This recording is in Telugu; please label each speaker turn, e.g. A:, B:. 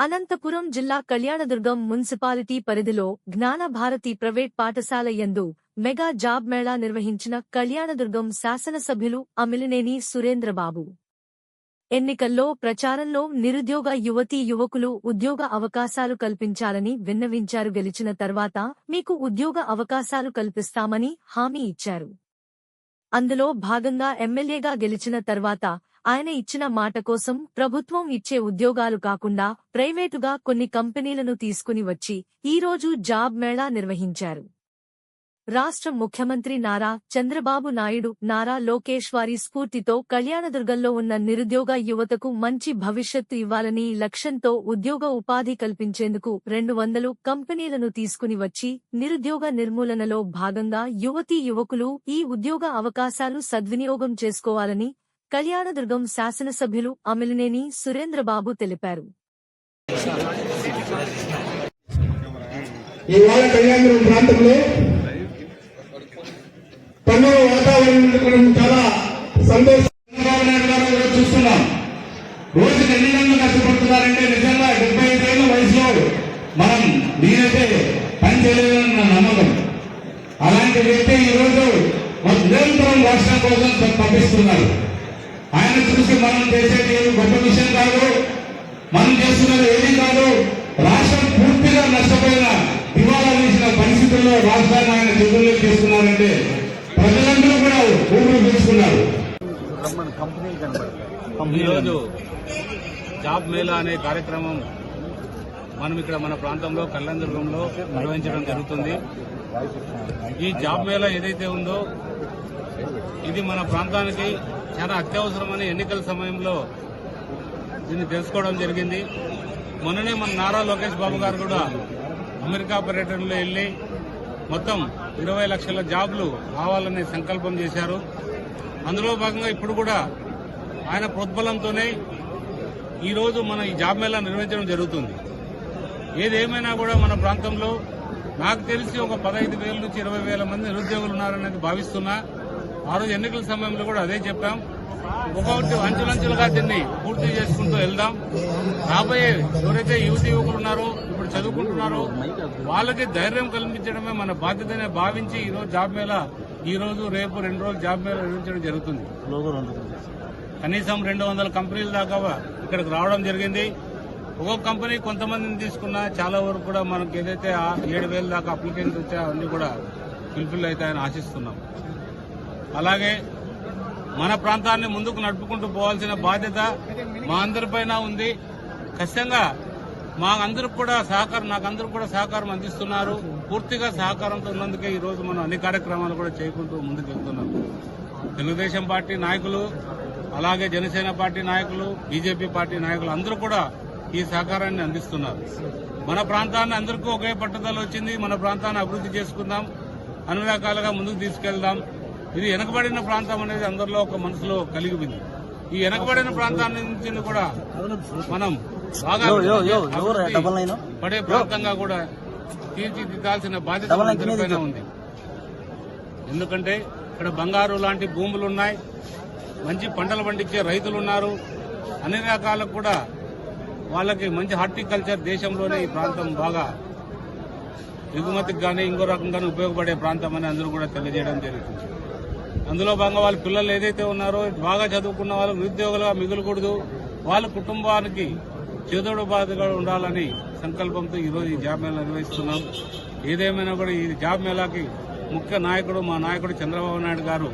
A: అనంతపురం జిల్లా కళ్యాణదుర్గం మున్సిపాలిటీ పరిధిలో జ్ఞానభారతి ప్రైవేట్ పాఠశాల యందు మెగా జాబ్ మేళా నిర్వహించిన కళ్యాణదుర్గం శాసనసభ్యులు అమిలినేని సురేంద్రబాబు. ఎన్నికల్లో ప్రచారంలో నిరుద్యోగ యువతీ యువకులు ఉద్యోగ అవకాశాలు కల్పించాలని విన్నవించారు. గెలిచిన తర్వాత మీకు ఉద్యోగ అవకాశాలు కల్పిస్తామని హామీ ఇచ్చారు. అందులో భాగంగా ఎమ్మెల్యేగా గెలిచిన తర్వాత ఆయన ఇచ్చిన మాట కోసం ప్రభుత్వం ఇచ్చే ఉద్యోగాలు కాకుండా ప్రైవేటుగా కొన్ని కంపెనీలను తీసుకుని వచ్చి ఈరోజు జాబ్ మేళా నిర్వహించారు. రాష్ట్ర ముఖ్యమంత్రి నారా చంద్రబాబు నాయుడు, నారా లోకేష్ వారి స్ఫూర్తితో కళ్యాణదుర్గంలో ఉన్న నిరుద్యోగ యువతకు మంచి భవిష్యత్తు ఇవ్వాలని లక్ష్యంతో ఉద్యోగ ఉపాధి కల్పించేందుకు 200 కంపెనీలను తీసుకుని వచ్చి నిరుద్యోగ నిర్మూలనలో భాగంగా యువతీ యువకులు ఈ ఉద్యోగ అవకాశాలు సద్వినియోగం చేసుకోవాలని కళ్యాణదుర్గం శాసనసభ్యులు అమిలినేని సురేంద్రబాబు తెలిపారు.
B: పండుగ వాతావరణం చాలా సంతోషంగా చూస్తున్నాం. రోజుకి ఎన్ని గంటలు కష్టపడుతున్నారంటే నిజంగా 75 ఏళ్ల వయసులో మనం నేనైతే పని చేయలేదన్న నమ్మకం. అలాంటి వ్యక్తి ఈరోజు నిరంతరం రాష్ట్రం కోసం తప్పిస్తున్నారు. ఆయన చూసి మనం చేసేది గొప్ప విషయం కాదు, మనం చేస్తున్నది ఏది కాదు. రాష్ట్రం పూర్తిగా నష్టపోయిన దివాలా తీసిన పరిస్థితుల్లో రాష్ట్రాన్ని ఆయన చేతుల్లోకి తీసుకున్నారంటే ప్రజలందరూ కూడా ఊపిరి పీల్చుకున్నారు.
C: ఈరోజు జాబ్ మేళా అనే కార్యక్రమం మనం ఇక్కడ మన ప్రాంతంలో కళ్యాణదుర్గంలో నిర్వహించడం జరుగుతుంది. ఈ జాబ్ మేళా ఏదైతే ఉందో ఇది మన ప్రాంతానికి చాలా అత్యవసరమని ఎన్నికల సమయంలో దీన్ని తెలుసుకోవడం జరిగింది. మొన్ననే మన నారా లోకేష్ బాబు గారు కూడా అమెరికా పర్యటనలో వెళ్లి మొత్తం 20 లక్షల జాబ్లు రావాలనే సంకల్పం చేశారు. అందులో భాగంగా ఇప్పుడు కూడా ఆయన ప్రోద్బలంతోనే ఈరోజు మన ఈ జాబ్ మేళా నిర్వహించడం జరుగుతుంది. ఏదేమైనా కూడా మన ప్రాంతంలో నాకు తెలిసి ఒక 15,000 నుంచి 20,000 మంది నిరుద్యోగులు ఉన్నారనేది భావిస్తున్నా. ఆ రోజు ఎన్నికల సమయంలో కూడా అదే చెప్పాం. ఒక్కొక్కటి అంచులంచులుగా దీన్ని పూర్తి చేసుకుంటూ వెళ్దాం. రాబోయే ఎవరైతే యువతి యువకులు ఉన్నారో, ఇప్పుడు చదువుకుంటున్నారో వాళ్ళకి ధైర్యం కల్పించడమే మన బాధ్యతనే భావించి ఈరోజు జాబ్ మేళా ఈరోజు రేపు 2 రోజులు జాబ్ మేళా నిర్వహించడం జరుగుతుంది. కనీసం 200 కంపెనీల దాకా ఇక్కడికి రావడం జరిగింది. ఒక్కొక్క కంపెనీ కొంతమందిని తీసుకున్నా చాలా వరకు కూడా మనకు ఏదైతే 7,000 దాకా అప్లికేషన్స్ వచ్చా అన్ని కూడా ఫుల్ఫిల్ అవుతాయని ఆశిస్తున్నాం. అలాగే మన ప్రాంతాన్ని ముందుకు నడుపుకుంటూ పోవాల్సిన బాధ్యత మా అందరిపైన ఉంది. ఖచ్చితంగా నాకందరూ కూడా సహకారం అందిస్తున్నారు. పూర్తిగా సహకారంతో ఉన్నందుకే ఈరోజు మనం అన్ని కార్యక్రమాలు కూడా చేయకుంటూ ముందుకు వెళ్తున్నాం. తెలుగుదేశం పార్టీ నాయకులు, అలాగే జనసేన పార్టీ నాయకులు, బీజేపీ పార్టీ నాయకులు అందరూ కూడా ఈ సహకారాన్ని అందిస్తున్నారు. మన ప్రాంతాన్ని అందరికీ ఒకే పట్టుదల వచ్చింది. మన ప్రాంతాన్ని అభివృద్ధి చేసుకుందాం, అన్ని రకాలుగా ముందుకు తీసుకెళ్దాం. ఇది వెనకబడిన ప్రాంతం అనేది అందరిలో ఒక మనసులో కలిగిపోయింది. ఈ వెనకబడిన ప్రాంతాన్ని నుంచి కూడా మనం బాగా పడే ప్రాంతంగా కూడా తీర్చిదిద్దాల్సిన బాధ్యత అందరిపైన ఉంది. ఎందుకంటే ఇక్కడ బంగారు లాంటి భూములు ఉన్నాయి, మంచి పంటలు పండించే రైతులు ఉన్నారు. అన్ని రకాలకు కూడా వాళ్ళకి మంచి హార్టికల్చర్ దేశంలోనే ఈ ప్రాంతం బాగా ఎగుమతికి కానీ ఇంకో రకంగానే ఉపయోగపడే ప్రాంతం అని అందరూ కూడా తెలియజేయడం జరుగుతుంది. అందులో భాగంగా వాళ్ళ పిల్లలు ఏదైతే ఉన్నారో బాగా చదువుకున్న వాళ్ళు నిరుద్యోగులుగా మిగలకూడదు, వాళ్ళ కుటుంబానికి చేదోడు బాధగా ఉండాలని సంకల్పంతో ఈరోజు ఈ జాబ్ మేళా నిర్వహిస్తున్నాం. ఏదేమైనా కూడా ఈ జాబ్ మేళాకి ముఖ్య నాయకుడు మా నాయకుడు చంద్రబాబు నాయుడు గారు